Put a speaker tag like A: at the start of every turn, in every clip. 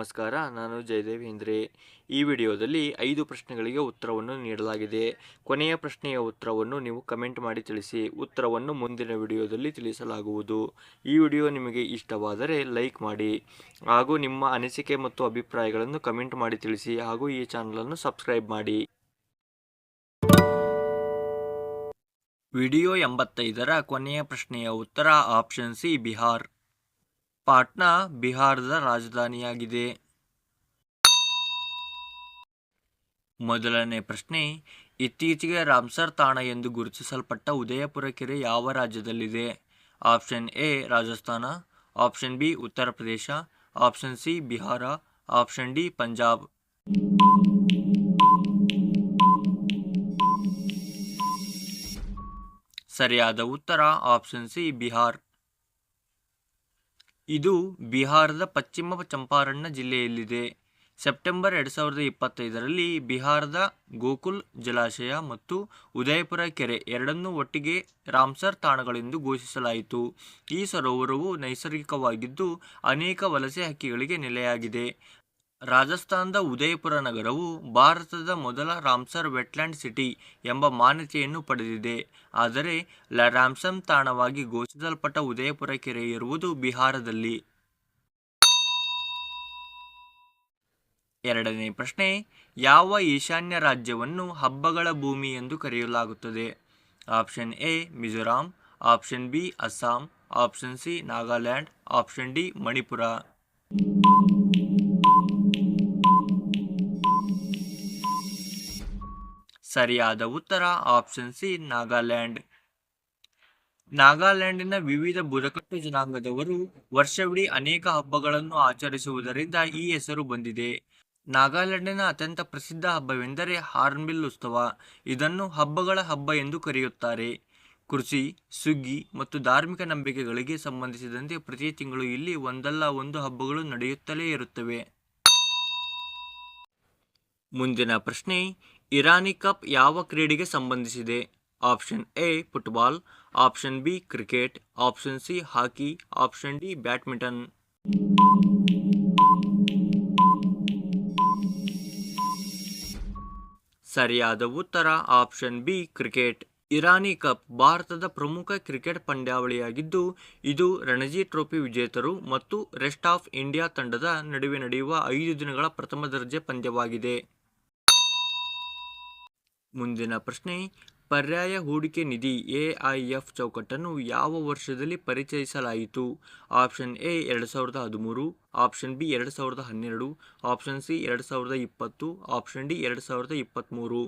A: ನಮಸ್ಕಾರ, ನಾನು ಜಯದೇವ್ ಹಿಂದ್ರೆ. ಈ ವಿಡಿಯೋದಲ್ಲಿ 5 ಪ್ರಶ್ನೆಗಳಿಗೆ ಉತ್ತರವನ್ನು ನೀಡಲಾಗಿದೆ. ಕೊನೆಯ ಪ್ರಶ್ನೆಯ ಉತ್ತರವನ್ನು ನೀವು ಕಮೆಂಟ್ ಮಾಡಿ ತಿಳಿಸಿ. ಉತ್ತರವನ್ನು ಮುಂದಿನ ವಿಡಿಯೋದಲ್ಲಿ ತಿಳಿಸಲಾಗುವುದು. ಈ ವಿಡಿಯೋ ನಿಮಗೆ ಇಷ್ಟವಾದರೆ ಲೈಕ್ ಮಾಡಿ ಹಾಗೂ ನಿಮ್ಮ ಅನಿಸಿಕೆ ಮತ್ತು ಅಭಿಪ್ರಾಯಗಳನ್ನು ಕಮೆಂಟ್ ಮಾಡಿ ತಿಳಿಸಿ ಹಾಗೂ ಈ ಚಾನಲನ್ನು ಸಬ್ಸ್ಕ್ರೈಬ್ ಮಾಡಿ. ವಿಡಿಯೋ 85ರ ಕೊನೆಯ ಪ್ರಶ್ನೆಯ ಉತ್ತರ ಆಪ್ಷನ್ ಸಿ ಬಿಹಾರ್. ಪಾಟ್ನಾ ಬಿಹಾರದ ರಾಜಧಾನಿಯಾಗಿದೆ. ಮೊದಲನೇ ಪ್ರಶ್ನೆ, ಇತ್ತೀಚೆಗೆ ರಾಮ್ಸರ್ ತಾಣ ಎಂದು ಗುರುತಿಸಲ್ಪಟ್ಟ ಉದಯಪುರ ಕೆರೆ ಯಾವ ರಾಜ್ಯದಲ್ಲಿದೆ? Option A Rajasthan, option B Uttar Pradesh, option C Bihar, option D Punjab. ಸರಿಯಾದ ಉತ್ತರ ಆಪ್ಷನ್ ಸಿ ಬಿಹಾರ್. ಇದು ಬಿಹಾರದ ಪಶ್ಚಿಮ ಚಂಪಾರಣ ಜಿಲ್ಲೆಯಲ್ಲಿದೆ. ಸೆಪ್ಟೆಂಬರ್ 2025ರಲ್ಲಿ ಬಿಹಾರದ ಗೋಕುಲ್ ಜಲಾಶಯ ಮತ್ತು ಉದಯಪುರ ಕೆರೆ ಎರಡನ್ನೂ ಒಟ್ಟಿಗೆ ರಾಮ್ಸರ್ ತಾಣಗಳೆಂದು ಘೋಷಿಸಲಾಯಿತು. ಈ ಸರೋವರವು ನೈಸರ್ಗಿಕವಾಗಿದ್ದು ಅನೇಕ ವಲಸೆ ಹಕ್ಕಿಗಳಿಗೆ ನೆಲೆಯಾಗಿದೆ. ರಾಜಸ್ಥಾನದ ಉದಯಪುರ ನಗರವು ಭಾರತದ ಮೊದಲ ರಾಮ್ಸರ್ ವೆಟ್ಲ್ಯಾಂಡ್ ಸಿಟಿ ಎಂಬ ಮಾನ್ಯತೆಯನ್ನು ಪಡೆದಿದೆ. ಆದರೆ ರಾಮ್ಸರ್ ತಾಣವಾಗಿ ಘೋಷಿಸಲ್ಪಟ್ಟ ಉದಯಪುರ ಕೆರೆ ಇರುವುದು ಬಿಹಾರದಲ್ಲಿ. ಎರಡನೇ ಪ್ರಶ್ನೆ, ಯಾವ ಈಶಾನ್ಯ ರಾಜ್ಯವನ್ನು ಹಬ್ಬಗಳ ಭೂಮಿ ಎಂದು ಕರೆಯಲಾಗುತ್ತದೆ? Option A Mizoram, option B Assam, option C Nagaland, option D Manipur. ಸರಿಯಾದ ಉತ್ತರ ಆಪ್ಷನ್ ಸಿ ನಾಗಾಲ್ಯಾಂಡ್. ನಾಗಾಲ್ಯಾಂಡಿನ ವಿವಿಧ ಬುಡಕಟ್ಟು ಜನಾಂಗದವರು ವರ್ಷವಿಡೀ ಅನೇಕ ಹಬ್ಬಗಳನ್ನು ಆಚರಿಸುವುದರಿಂದ ಈ ಹೆಸರು ಬಂದಿದೆ. ನಾಗಾಲ್ಯಾಂಡಿನ ಅತ್ಯಂತ ಪ್ರಸಿದ್ಧ ಹಬ್ಬವೆಂದರೆ ಹಾರ್ನ್ಬಿಲ್ ಉತ್ಸವ. ಇದನ್ನು ಹಬ್ಬಗಳ ಹಬ್ಬ ಎಂದು ಕರೆಯುತ್ತಾರೆ. ಕೃಷಿ, ಸುಗ್ಗಿ ಮತ್ತು ಧಾರ್ಮಿಕ ನಂಬಿಕೆಗಳಿಗೆ ಸಂಬಂಧಿಸಿದಂತೆ ಪ್ರತಿ ತಿಂಗಳು ಇಲ್ಲಿ ಒಂದಲ್ಲ ಒಂದು ಹಬ್ಬಗಳು ನಡೆಯುತ್ತಲೇ ಇರುತ್ತವೆ. ಮುಂದಿನ ಪ್ರಶ್ನೆ, ಇರಾನಿ ಕಪ್ ಯಾವ ಕ್ರೀಡೆಗೆ ಸಂಬಂಧಿಸಿದೆ? Option A football, option B cricket, option C hockey, option D badminton. ಸರಿಯಾದ ಉತ್ತರ option B cricket. Irani cup ಭಾರತದ ಪ್ರಮುಖ ಕ್ರಿಕೆಟ್ ಪಂದ್ಯಾವಳಿಯಾಗಿದ್ದು ಇದು ರಣಜಿ ಟ್ರೋಫಿ ವಿಜೇತರು ಮತ್ತು ರೆಸ್ಟ್ ಆಫ್ ಇಂಡಿಯಾ ತಂಡದ ನಡುವೆ ನಡೆಯುವ 5 ದಿನಗಳ ಪ್ರಥಮ ದರ್ಜೆ ಪಂದ್ಯವಾಗಿದೆ. ಮುಂದಿನ ಪ್ರಶ್ನೆ, ಪರ್ಯಾಯ ಹೂಡಿಕೆ ನಿಧಿ ಎಐಎಫ್ ಚೌಕಟ್ಟನ್ನು ಯಾವ ವರ್ಷದಲ್ಲಿ ಪರಿಚಯಿಸಲಾಯಿತು? Option A 2013, option B 2012, option C 2020, option D 2023.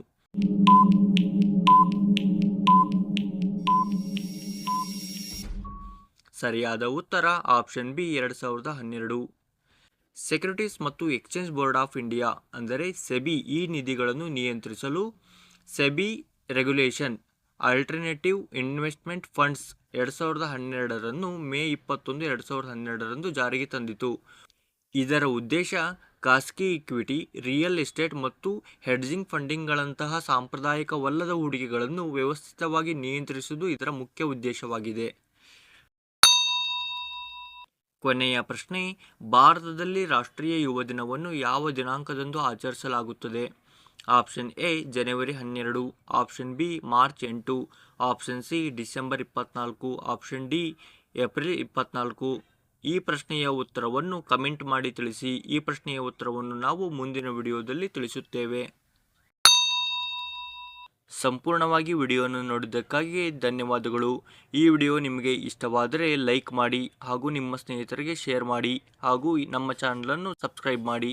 A: ಸರಿಯಾದ ಉತ್ತರ ಆಪ್ಷನ್ ಬಿ 2012. ಸೆಕ್ಯೂರಿಟೀಸ್ ಮತ್ತು ಎಕ್ಸ್ಚೇಂಜ್ ಬೋರ್ಡ್ ಆಫ್ ಇಂಡಿಯಾ ಅಂದರೆ ಸೆಬಿ ಈ ನಿಧಿಗಳನ್ನು ನಿಯಂತ್ರಿಸಲು SEBI regulation alternative investment funds 2012 May 21, 2012 ಜಾರಿಗೆ ತಂದಿತು. ಇದರ ಉದ್ದೇಶ ಖಾಸಗಿ ಇಕ್ವಿಟಿ, ರಿಯಲ್ ಎಸ್ಟೇಟ್ ಮತ್ತು ಹೆಡ್ಜಿಂಗ್ ಫಂಡಿಂಗ್ಗಳಂತಹ ಸಾಂಪ್ರದಾಯಿಕವಲ್ಲದ ಹೂಡಿಕೆಗಳನ್ನು ವ್ಯವಸ್ಥಿತವಾಗಿ ನಿಯಂತ್ರಿಸುವುದು ಇದರ ಮುಖ್ಯ ಉದ್ದೇಶವಾಗಿದೆ. ಕೊನೆಯ ಪ್ರಶ್ನೆ, ಭಾರತದಲ್ಲಿ ರಾಷ್ಟ್ರೀಯ ಯುವ ದಿನವನ್ನು ಯಾವ ದಿನಾಂಕದಂದು ಆಚರಿಸಲಾಗುತ್ತದೆ? Option A January 12, option B March 8, option C December 24, option D April 24. ಈ ಪ್ರಶ್ನೆಯ ಉತ್ತರವನ್ನು ಕಮೆಂಟ್ ಮಾಡಿ ತಿಳಿಸಿ. ಈ ಪ್ರಶ್ನೆಯ ಉತ್ತರವನ್ನು ನಾವು ಮುಂದಿನ ವಿಡಿಯೋದಲ್ಲಿ ತಿಳಿಸುತ್ತೇವೆ. ಸಂಪೂರ್ಣವಾಗಿ ವಿಡಿಯೋವನ್ನು ನೋಡಿದ್ದಕ್ಕಾಗಿ ಧನ್ಯವಾದಗಳು. ಈ ವಿಡಿಯೋ ನಿಮಗೆ ಇಷ್ಟವಾದರೆ ಲೈಕ್ ಮಾಡಿ ಹಾಗೂ ನಿಮ್ಮ ಸ್ನೇಹಿತರಿಗೆ ಶೇರ್ ಮಾಡಿ ಹಾಗೂ ನಮ್ಮ ಚಾನಲನ್ನು ಸಬ್ಸ್ಕ್ರೈಬ್ ಮಾಡಿ.